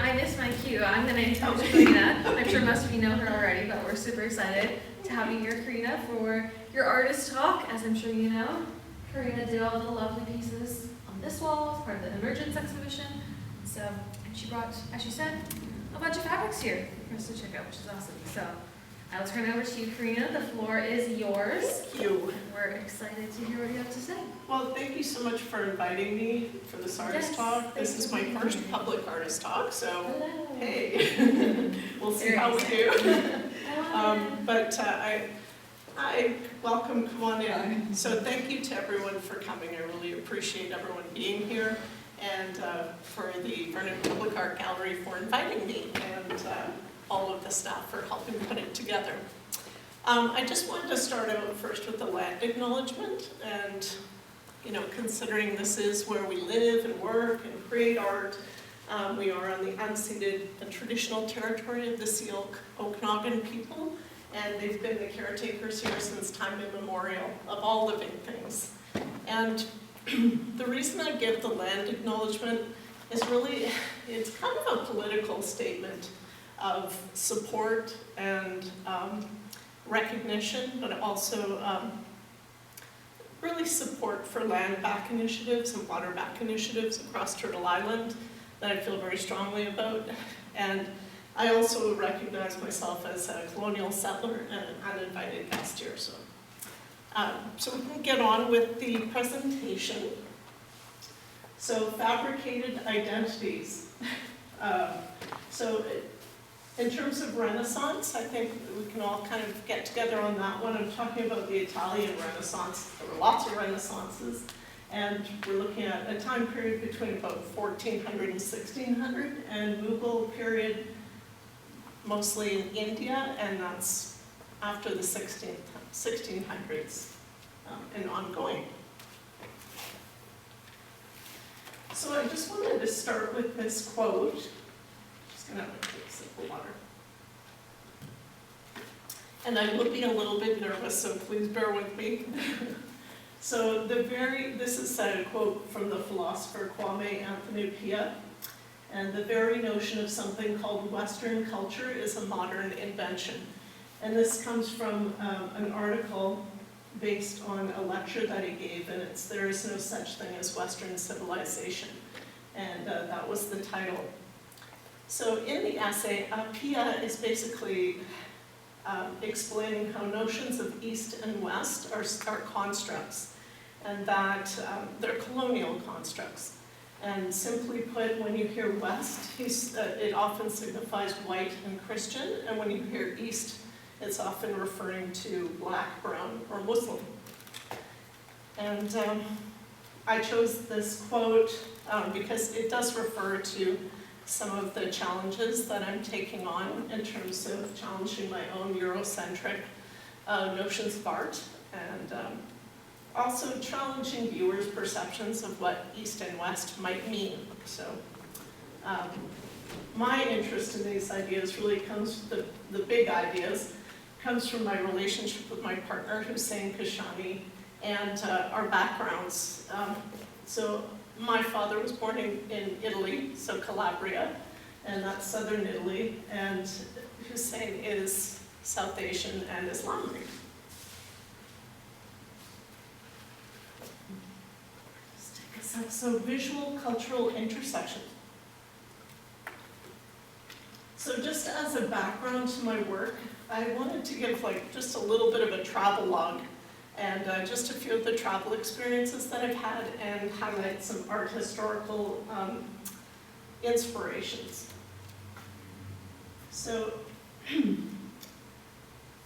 I missed my cue. I'm going to introduce Karina. I'm sure most of you know her already, but we're super excited to have you here, Karina, for your artist talk. As I'm sure you know, Karina did all the lovely pieces on this wall as part of the Emergence exhibition. So, and she brought, as she said, a bunch of fabrics here for us to check out, which is awesome. So, I'll turn it over to you, Karina. The floor is yours. Thank you. We're excited to hear what you have to say. Well, thank you so much for inviting me for this artist talk. This is my first public artist talk, so Hello. hey, we'll see how we do. But I welcome, come on in. So thank you to everyone for coming. I really appreciate everyone being here, and for the Vernon Public Art Gallery for inviting me, and all of the staff for helping put it together. I just wanted to start out first with the land acknowledgement, and considering this is where we live and work and create art, we are on the unceded and traditional territory of the Seal Okanagan people, and they've been the caretakers here since time immemorial of all living things. And the reason I give the land acknowledgement is really, it's kind of a political statement of support and recognition, but also really support for land back initiatives and water back initiatives across Turtle Island that I feel very strongly about. And I also recognize myself as a colonial settler and an uninvited guest here. So we can get on with the presentation. So fabricated identities. In terms of Renaissance, I think we can all kind of get together on that one. I'm talking about the Italian Renaissance. There were lots of Renaissances, and we're looking at a time period between about 1400 and 1600, and Mughal period mostly in India, and that's after the 1600s and ongoing. So I just wanted to start with this quote. Just gonna have a quick sip of water. And I will be a little bit nervous, so please bear with me. So this is a quote from the philosopher Kwame Anthony Pia, and the very notion of something called Western culture is a modern invention. And this comes from an article based on a lecture that he gave, and it's "There is no such thing as Western civilization." And that was the title. So in the essay, Pia is basically explaining how notions of East and West are constructs, and that they're colonial constructs. And simply put, when you hear West, it often signifies white and Christian, and when you hear East, it's often referring to black, brown, or Muslim. And I chose this quote because it does refer to some of the challenges that I'm taking on in terms of challenging my own Eurocentric notions of art, and also challenging viewers' perceptions of what East and West might mean. So my interest in these ideas really comes, the big ideas, comes from my relationship with my partner, Hussein Kashani, and our backgrounds. So my father was born in Italy, so Calabria, and that's southern Italy, and Hussein is South Asian and Islamic. So visual cultural intersection. So just as a background to my work, I wanted to give just a little bit of a travel log, and just a few of the travel experiences that I've had, and highlight some art historical inspirations. So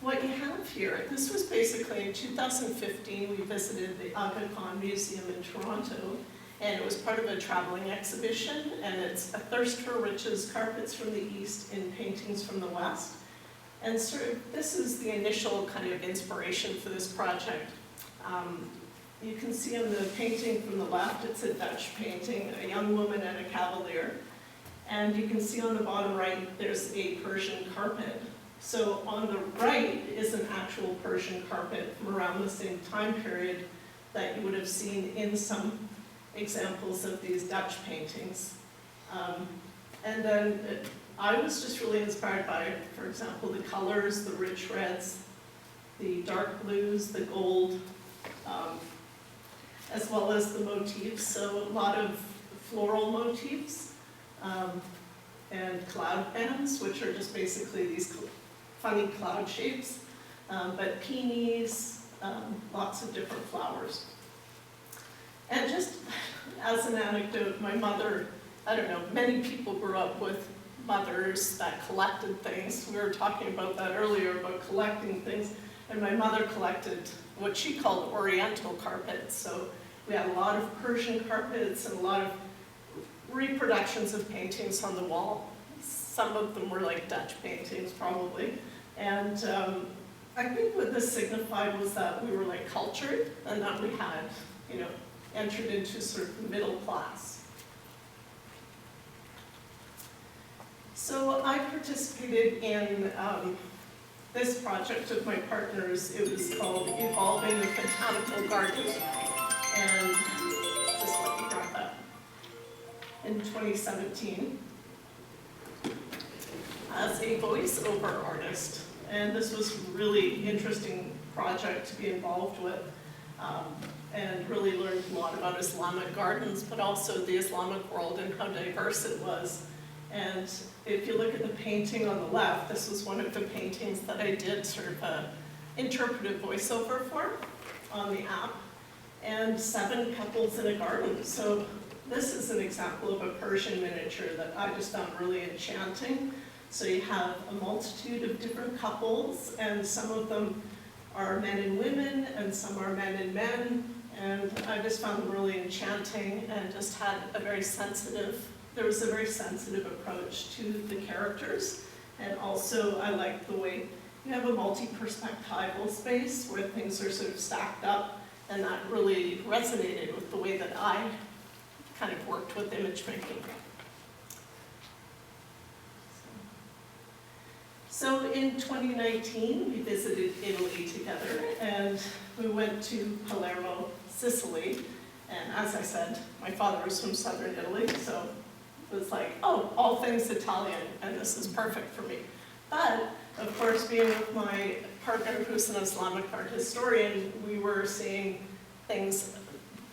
what you have here, this was basically in 2015, we visited the Aga Khan Museum in Toronto, and it was part of a traveling exhibition, and it's A Thirst for Riches, Carpets from the East in Paintings from the West. And so this is the initial kind of inspiration for this project. You can see on the painting from the left, it's a Dutch painting, a young woman and a cavalier. And you can see on the bottom right, there's a Persian carpet. So on the right is an actual Persian carpet from around the same time period that you would have seen in some examples of these Dutch paintings. And then I was just really inspired by, for example, the colors, the rich reds, the dark blues, the gold, as well as the motifs. So a lot of floral motifs and cloud bands, which are just basically these funny cloud shapes, but peonies, lots of different flowers. And just as an anecdote, my mother, I don't know, many people grew up with mothers that collected things. We were talking about that earlier, about collecting things. And my mother collected what she called Oriental carpets. So we had a lot of Persian carpets and a lot of reproductions of paintings on the wall. Some of them were like Dutch paintings, probably. And I think what this signified was that we were like cultured and that we had, you know, entered into sort of middle class. So I participated in this project with my partners. It was called Evolving the Botanical Garden. And just let me grab that. In 2017, as a voiceover artist. And this was a really interesting project to be involved with, and really learned a lot about Islamic gardens, but also the Islamic world and how diverse it was. And if you look at the painting on the left, this was one of the paintings that I did sort of an interpretive voiceover for on the app, and 7 couples in a garden. So this is an example of a Persian miniature that I just found really enchanting. So you have a multitude of different couples, and some of them are men and women, and some are men and men, and I just found them really enchanting and just had a very sensitive, there was a very sensitive approach to the characters. And also I like the way you have a multi-perspectival space where things are sort of stacked up, and that really resonated with the way that I kind of worked with image making. So in 2019, we visited Italy together, and we went to Palermo, Sicily. And as I said, my father was from southern Italy, so it was like, oh, all things Italian, and this is perfect for me. But, of course, being with my partner, who's an Islamic art historian, we were seeing things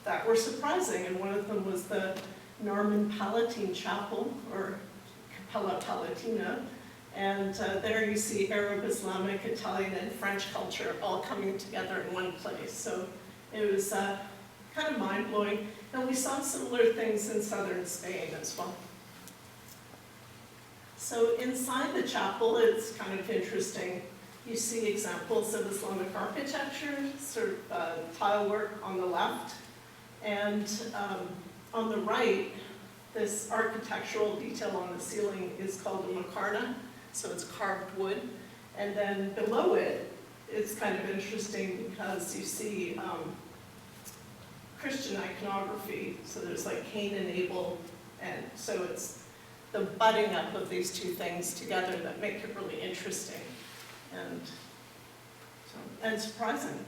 that were surprising, and one of them was the Norman Palatine Chapel, or Cappella Palatina. And there you see Arab, Islamic, Italian, and French culture all coming together in one place. So it was kind of mind-blowing. And we saw similar things in southern Spain as well. So inside the chapel, it's kind of interesting. You see examples of Islamic architecture, sort of tile work on the left. And on the right, this architectural detail on the ceiling is called a macarna. So it's carved wood. And then below it, it's kind of interesting because you see Christian iconography. So there's like Cain and Abel. And so it's the butting up of these two things together that make it really interesting and surprising.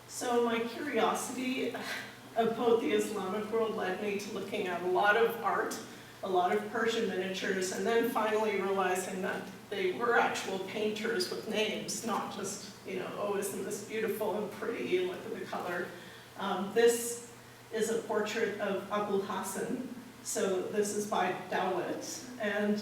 So my curiosity about the Islamic world led me to looking at a lot of art, a lot of Persian miniatures, and then finally realizing that they were actual painters with names, not just, you know, oh, isn't this beautiful and pretty, and look at the color. This is a portrait of Abul Hassan. So this is by Dowlett, and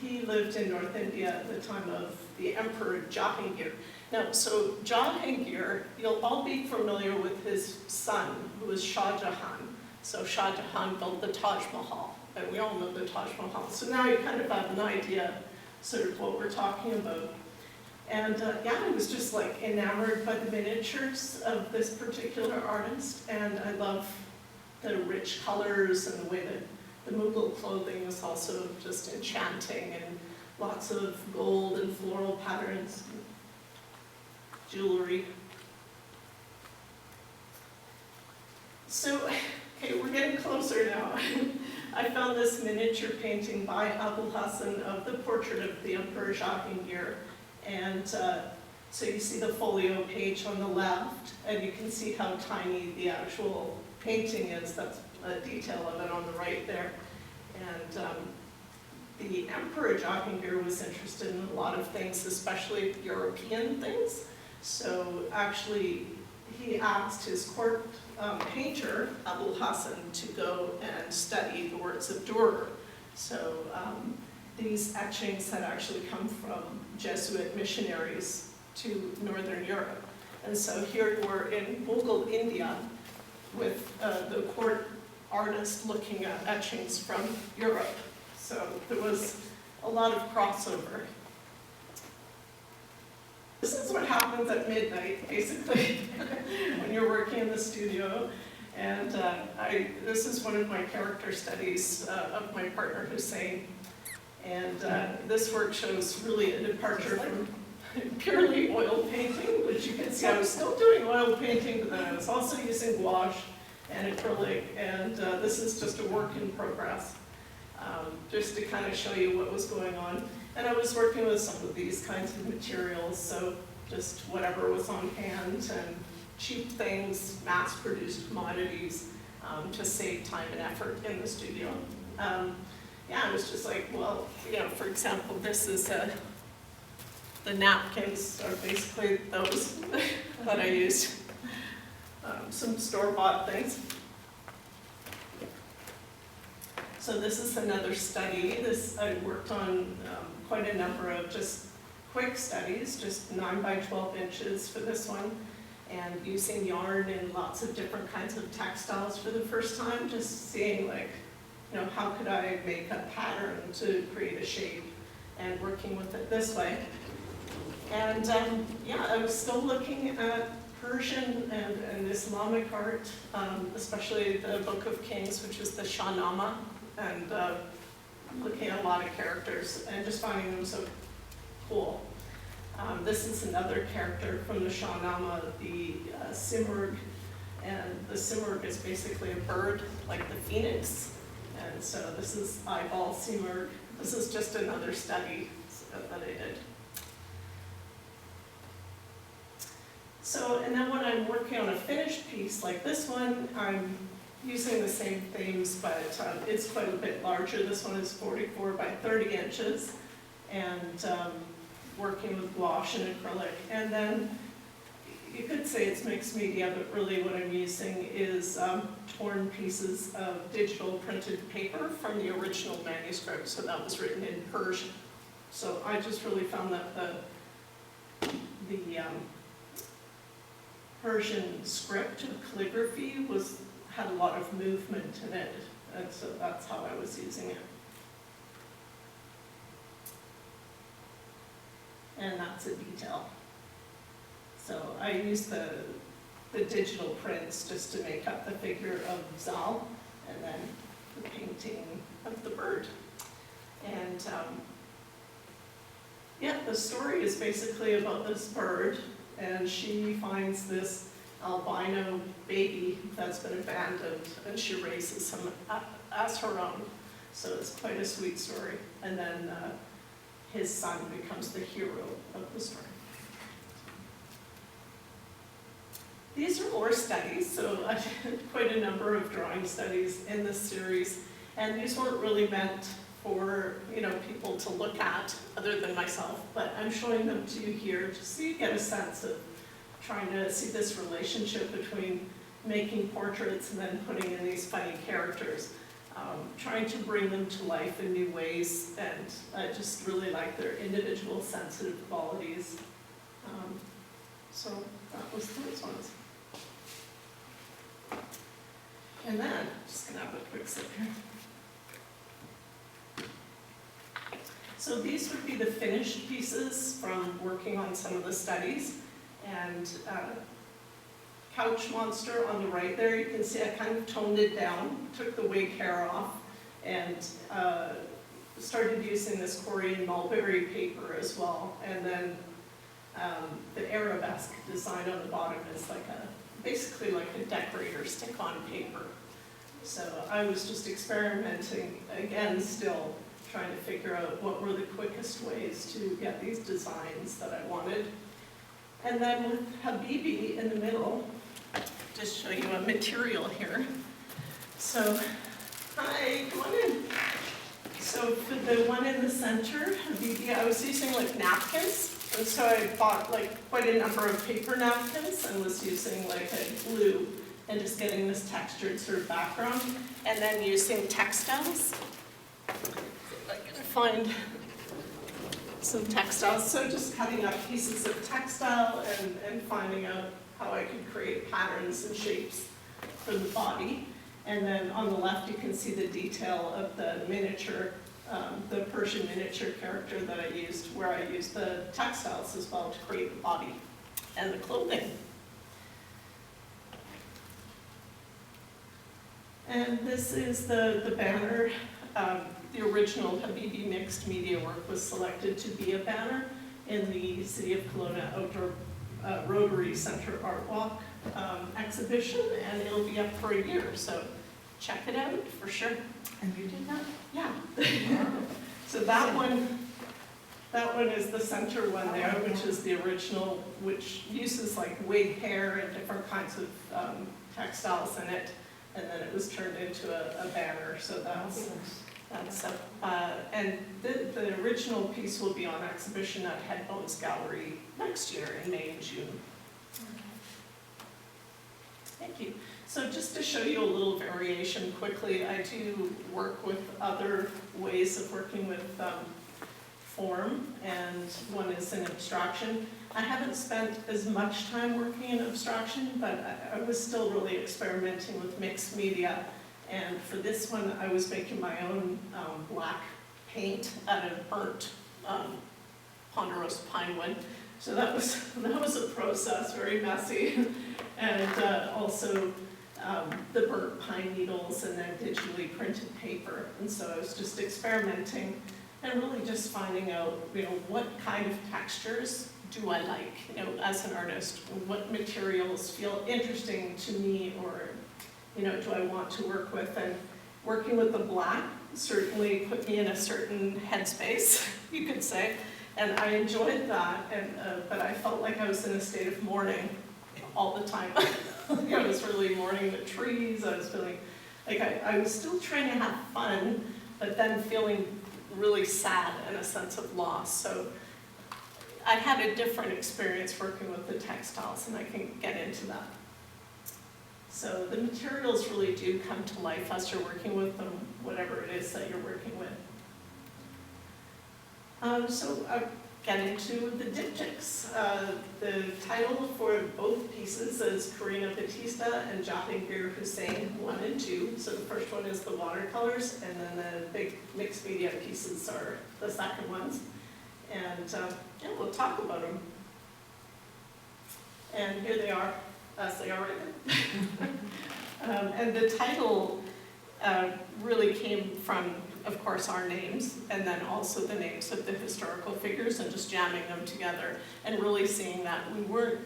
he lived in North India at the time of the Emperor Jahangir. Now, so Jahangir, you'll all be familiar with his son, who was Shah Jahan. So Shah Jahan built the Taj Mahal. And we all know the Taj Mahal. So now you kind of have an idea sort of what we're talking about. And yeah, I was just like enamored by the miniatures of this particular artist. And I love the rich colors and the way that the Mughal clothing is also just enchanting, and lots of gold and floral patterns, and jewelry. So, okay, we're getting closer now. I found this miniature painting by Abul Hassan of the portrait of the Emperor Jahangir. And so you see the folio page on the left, and you can see how tiny the actual painting is. That's a detail of it on the right there. And the emperor Jahangir was interested in a lot of things, especially European things. So actually, he asked his court painter, Abul Hassan, to go and study the works of Durer. So these etchings had actually come from Jesuit missionaries to Northern Europe. And so here we're in Mughal India with the court artist looking at etchings from Europe. So there was a lot of crossover. This is what happens at midnight, basically, when you're working in the studio. And this is one of my character studies of my partner Hussein. And this work shows really a departure from purely oil painting, which you can see I was still doing oil painting, but then I was also using gouache and acrylic. And this is just a work in progress, just to kind of show you what was going on. And I was working with some of these kinds of materials, so just whatever was on hand and cheap things, mass-produced commodities, to save time and effort in the studio. Yeah, I was just like, well, you know, for example, this is the napkins are basically those that I used. Some store-bought things. So this is another study. I worked on quite a number of just quick studies, just 9 by 12 inches for this one, and using yarn in lots of different kinds of textiles for the first time, just seeing like, you know, how could I make a pattern to create a shape, and working with it this way. And yeah, I was still looking at Persian and Islamic art, especially the Book of Kings, which is the Shahnameh, and looking at a lot of characters and just finding them so cool. This is another character from the Shahnameh, the Simurgh, and the Simurgh is basically a bird like the phoenix, and so this is eyeball Simurgh. This is just another study that I did. So, and then when I'm working on a finished piece like this one, I'm using the same themes, but it's quite a bit larger. This one is 44 by 30 inches, and working with gouache and acrylic. And then you could say it's mixed media, but really what I'm using is torn pieces of digital printed paper from the original manuscript, so that was written in Persian. So I just really found that the Persian script and calligraphy had a lot of movement in it, and so that's how I was using it. And that's a detail. So I used the digital prints just to make up the figure of Zal, and then the painting of the bird. And yeah, the story is basically about this bird, and she finds this albino baby that's been abandoned, and she raises him as her own. So it's quite a sweet story. And then his son becomes the hero of the story. These are more studies, so I did quite a number of drawing studies in this series, and these weren't really meant for, you know, people to look at other than myself, but I'm showing them to you here just so you get a sense of trying to see this relationship between making portraits and then putting in these funny characters, trying to bring them to life in new ways, and I just really like their individual sensitive qualities. So that was those ones. And then, just gonna have a quick sip here. So these would be the finished pieces from working on some of the studies. And Couch Monster on the right there, you can see I kind of toned it down, took the wig hair off, and started using this Korean mulberry paper as well. And then the arabesque design on the bottom is like basically like a decorator stick-on paper. So I was just experimenting, again, still trying to figure out what were the quickest ways to get these designs that I wanted. And then with Habibi in the middle, just show you a material here. So, hi, come on in. the one in the center, I was using like napkins, and so I bought like quite a number of paper napkins and was using like a glue and just getting this textured sort of background, and then using textiles. If I can find some textiles, so just cutting up pieces of textile and finding out how I could create patterns and shapes for the body. And then on the left you can see the detail of the miniature, the Persian miniature character that I used, where I used the textiles as well to create the body and the clothing. And this is the banner. The original Habibi mixed media work was selected to be a banner in the City of Kelowna Outdoor Rotary Center Art Walk exhibition, and it'll be up for a year, so check it out for sure. And you did that? Yeah. So that one is the center one there, which is the original, which uses like wig hair and different kinds of textiles in it, and then it was turned into a banner. So that's and the original piece will be on exhibition at Headbones Gallery next year in May and June. Thank you. So just to show you a little variation quickly, I do work with other ways of working with form, and one is in abstraction. I haven't spent as much time working in abstraction, but I was still really experimenting with mixed media. And for this one, I was making my own black paint out of burnt ponderosa pine wood. So that was a process, very messy, and also the burnt pine needles and then digitally printed paper. And so I was just experimenting and really just finding out, what kind of textures do I like, as an artist? What materials feel interesting to me, or do I want to work with? And working with the black certainly put me in a certain headspace, you could say, and I enjoyed that. And but I felt like I was in a state of mourning all the time. I was really mourning the trees. I was feeling like I was still trying to have fun, but then feeling really sad and a sense of loss. So I had a different experience working with the textiles, and I can get into that. So the materials really do come to life as you're working with them, whatever it is that you're working with. So I'll get into the diptychs. The title for both pieces is Karina Batista and Jahangir Hussain 1 and 2. So the first one is the watercolors, and then the big mixed media pieces are the second ones. And yeah, we'll talk about them. And here they are, as they are written. And the title really came from, of course, our names, and then also the names of the historical figures, and just jamming them together, and really seeing that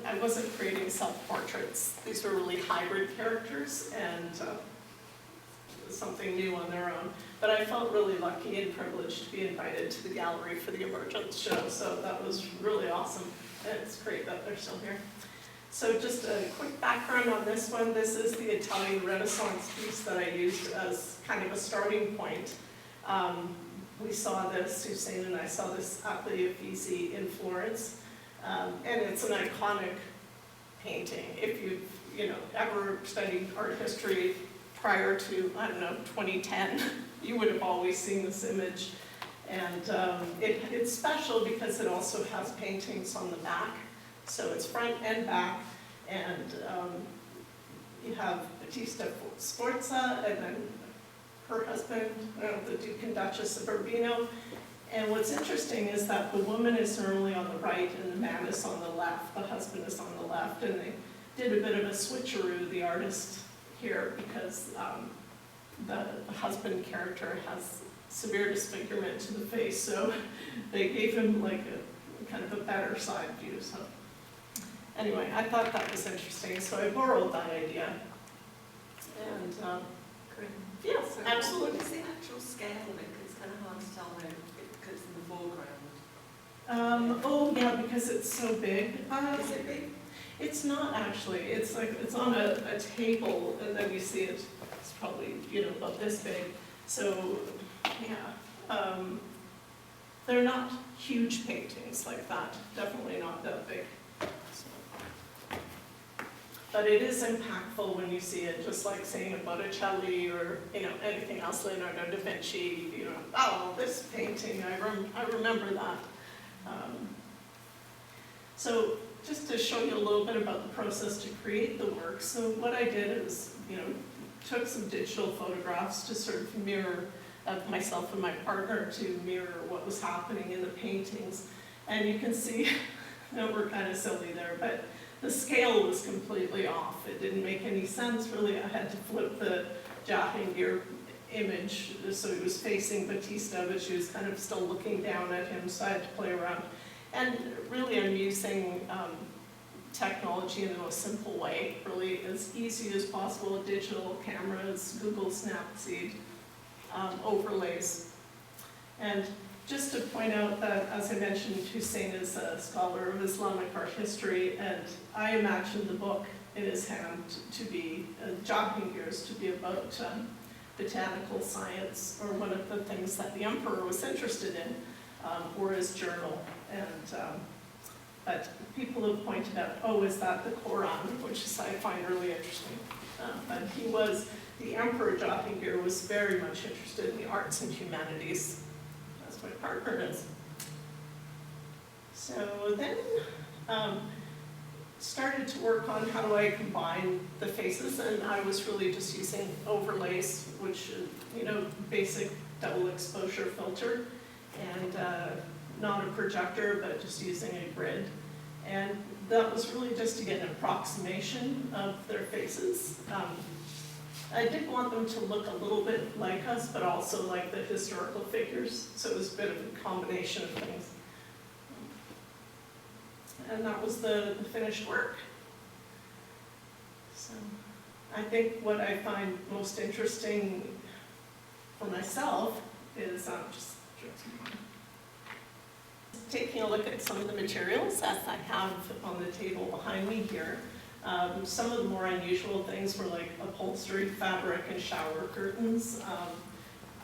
I wasn't creating self-portraits. These were really hybrid characters, and something new on their own. But I felt really lucky and privileged to be invited to the gallery for the Emergence show, so that was really awesome. And it's great that they're still here. So just a quick background on this one. This is the Italian Renaissance piece that I used as kind of a starting point. We saw this, Hussein and I saw this at the Uffizi in Florence, and it's an iconic painting. If you've ever studied art history prior to, 2010, you would have always seen this image. And it's special because it also has paintings on the back. So it's front and back, and you have Batista Sforza, and then her husband, the Duke and Duchess of Urbino. And what's interesting is that the woman is normally on the right and the man is on the left, the husband is on the left, and they did a bit of a switcheroo, the artist here, because the husband character has severe disfigurement to the face, so they gave him like a kind of a better side view. So anyway, I thought that was interesting, so I borrowed that idea. And yes, So absolutely. what is the actual scale of it? It's kind of hard to tell when it's in the foreground. Oh yeah, because it's so big. Is it big? It's not actually. It's like it's on a table, and then you see it. It's probably about this big. So yeah. they're not huge paintings like that, definitely not that big. So. But it is impactful when you see it, just like saying a Botticelli or anything else, Leonardo da Vinci, oh, this painting, I remember that. So just to show you a little bit about the process to create the work, so what I did is, took some digital photographs to sort of mirror of myself and my partner to mirror what was happening in the paintings. And you can see, we're kind of silly there, but the scale was completely off. It didn't make any sense, really. I had to flip the Jahangir image so he was facing Batista, but she was kind of still looking down at him, so I had to play around. And really, I'm using technology in the most simple way, really as easy as possible, digital cameras, Google Snapseed, overlays. And just to point out that, as I mentioned, Hussein is a scholar of Islamic art history, and I imagined the book in his hand to be, Jahangir's, to be about botanical science, or one of the things that the emperor was interested in, or his journal. And but people have pointed out, oh, is that the Quran, which I find really interesting. But the Emperor Jahangir was very much interested in the arts and humanities, as my partner is. So then started to work on how do I combine the faces, and I was really just using overlays, which, basic double exposure filter, and not a projector, but just using a grid. And that was really just to get an approximation of their faces. I did want them to look a little bit like us, but also like the historical figures, so it was a bit of a combination of things. And that was the finished work. So I think what I find most interesting for myself is taking a look at some of the materials as I have on the table behind me here. Some of the more unusual things were like upholstery, fabric, and shower curtains.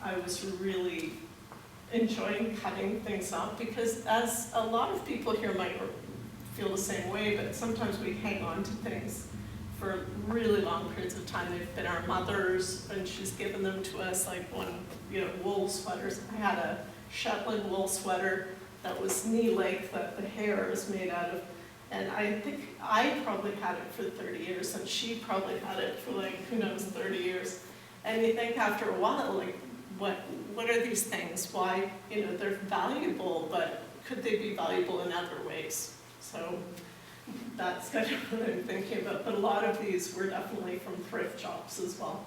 I was really enjoying cutting things up because, as a lot of people here might feel the same way, but sometimes we hang on to things for really long periods of time. They've been our mothers, and she's given them to us, like wool sweaters. I had a Shetland wool sweater that was knee-length that the hair is made out of. And I think I probably had it for 30 years, and she probably had it for who knows, 30 years. And you think after a while, what are these things? Why, they're valuable, but could they be valuable in other ways? So that's kind of what I'm thinking about. But a lot of these were definitely from thrift shops as well.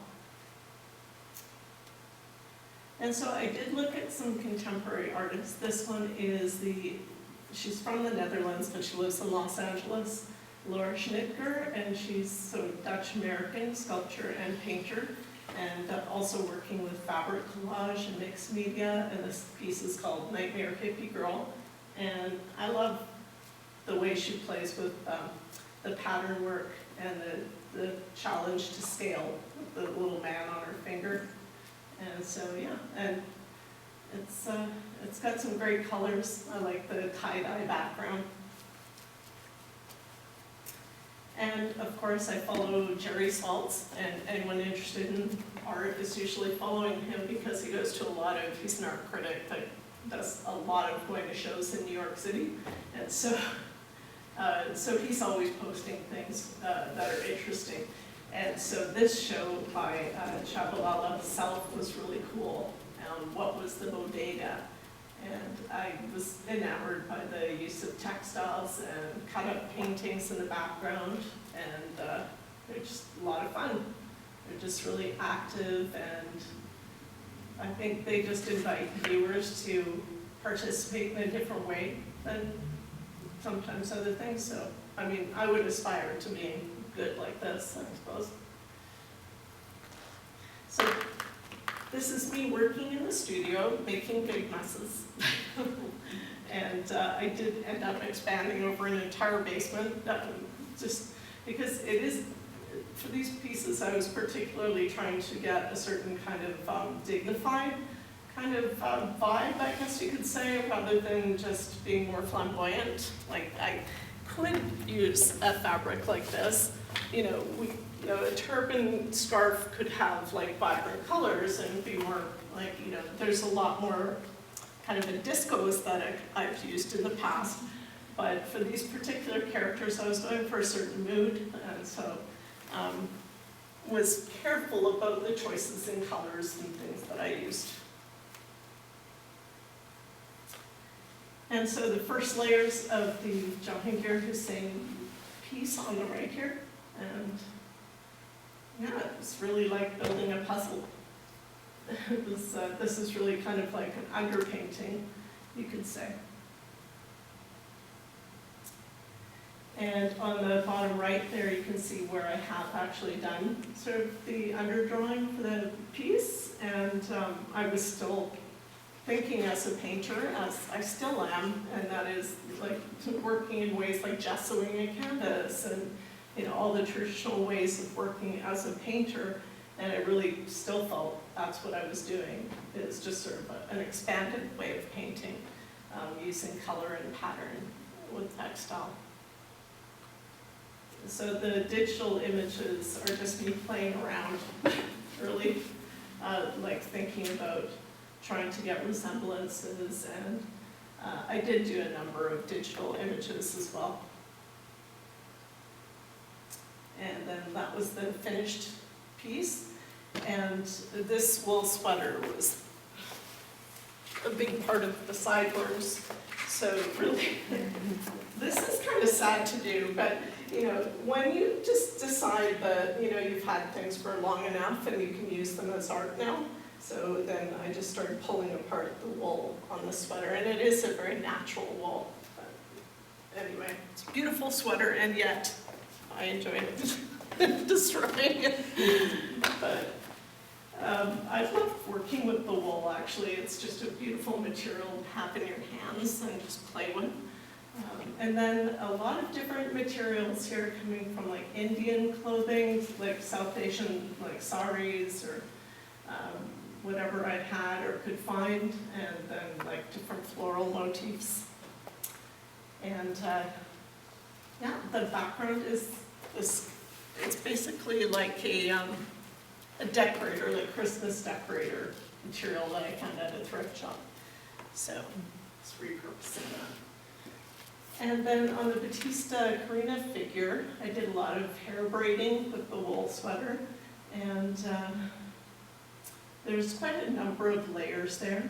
And so I did look at some contemporary artists. This one is she's from the Netherlands, but she lives in Los Angeles, Laura Schnitger, and she's a Dutch-American sculptor and painter, and also working with fabric collage and mixed media, and this piece is called Nightmare Hippie Girl. And I love the way she plays with the pattern work and the challenge to scale with the little man on her finger. And so, yeah, and it's got some great colors. I like the tie-dye background. And of course, I follow Jerry Saltz, and anyone interested in art is usually following him because he goes to he's an art critic that does a lot of going to shows in New York City. And so he's always posting things that are interesting. And so this show by Chabalala himself was really cool. What was the bodega? And I was enamored by the use of textiles and cut up paintings in the background, and they're just a lot of fun. They're just really active, and I think they just invite viewers to participate in a different way than sometimes other things. So, I mean, I would aspire to being good like this, I suppose. So this is me working in the studio, making big messes. And I did end up expanding over an entire basement, just because it is, for these pieces, I was particularly trying to get a certain kind of dignified kind of vibe, I guess you could say, rather than just being more flamboyant. Like, I could use a fabric like this. You know, a turban scarf could have like vibrant colors and be more like, there's a lot more kind of a disco aesthetic I've used in the past. But for these particular characters, I was going for a certain mood, and so was careful about the choices in colors and things that I used. And so the first layers of the Jahangir Hussain piece on the right here, and yeah, it's really like building a puzzle. This is really kind of like an underpainting, you could say. And on the bottom right there, you can see where I have actually done sort of the underdrawing for the piece, and I was still thinking as a painter, as I still am, and that is like working in ways like gessoing a canvas and all the traditional ways of working as a painter, and I really still felt that's what I was doing. It's just sort of an expanded way of painting, using color and pattern with textile. So the digital images are just me playing around, really, like thinking about trying to get resemblances, and I did do a number of digital images as well. And then that was the finished piece, and this wool sweater was a big part of the sideburns, so really, this is kind of sad to do, but when you just decide that, you've had things for long enough and you can use them as art now, so then I just started pulling apart the wool on the sweater, and it is a very natural wool. But anyway, it's a beautiful sweater, and yet I enjoyed it, destroying it. But I love working with the wool, actually. It's just a beautiful material to have in your hands and just play with. And then a lot of different materials here coming from like Indian clothing, like South Asian, like saris or whatever I had or could find, and then like different floral motifs. And yeah, the background is this, it's basically like a decorator, like Christmas decorator material that I found at a thrift shop. So it's repurposing that. And then on the Batista Karina figure, I did a lot of hair braiding with the wool sweater, and there's quite a number of layers there.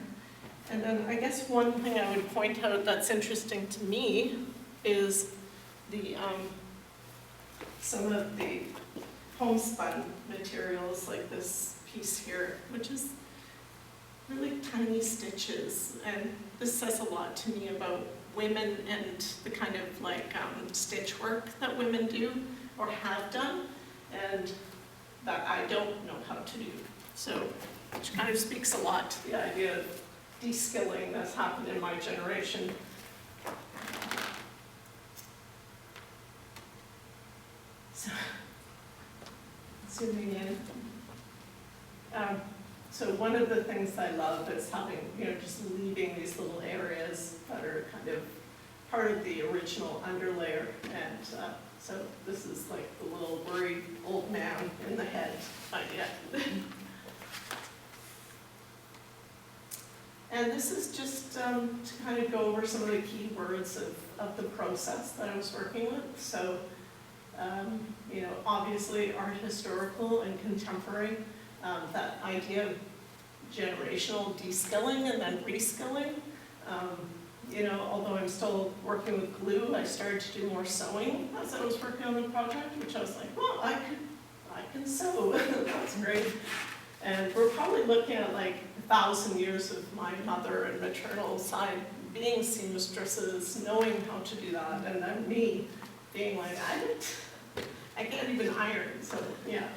And then I guess one thing I would point out that's interesting to me is the some of the homespun materials, like this piece here, which is really tiny stitches, and this says a lot to me about women and the kind of like stitch work that women do or have done, and that I don't know how to do. So, which kind of speaks a lot to the idea of de-skilling that's happened in my generation. So, zooming in. So one of the things I love is having, just leaving these little areas that are kind of part of the original underlayer. And so this is like the little worried old man in the head idea. And this is just to kind of go over some of the key words of the process that I was working with. So, obviously art historical and contemporary. That idea of generational de-skilling and then re-skilling. Although I'm still working with glue, I started to do more sewing as I was working on the project, which I was like, well, I can sew. That's great. And we're probably looking at like 1,000 years of my mother and maternal side being seamstresses, knowing how to do that, and then me being like, I can't even iron, so yeah.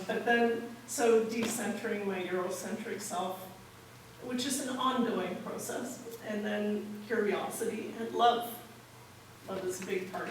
But then, so decentering my Eurocentric self, which is an ongoing process, and then curiosity and love. Love is a big part of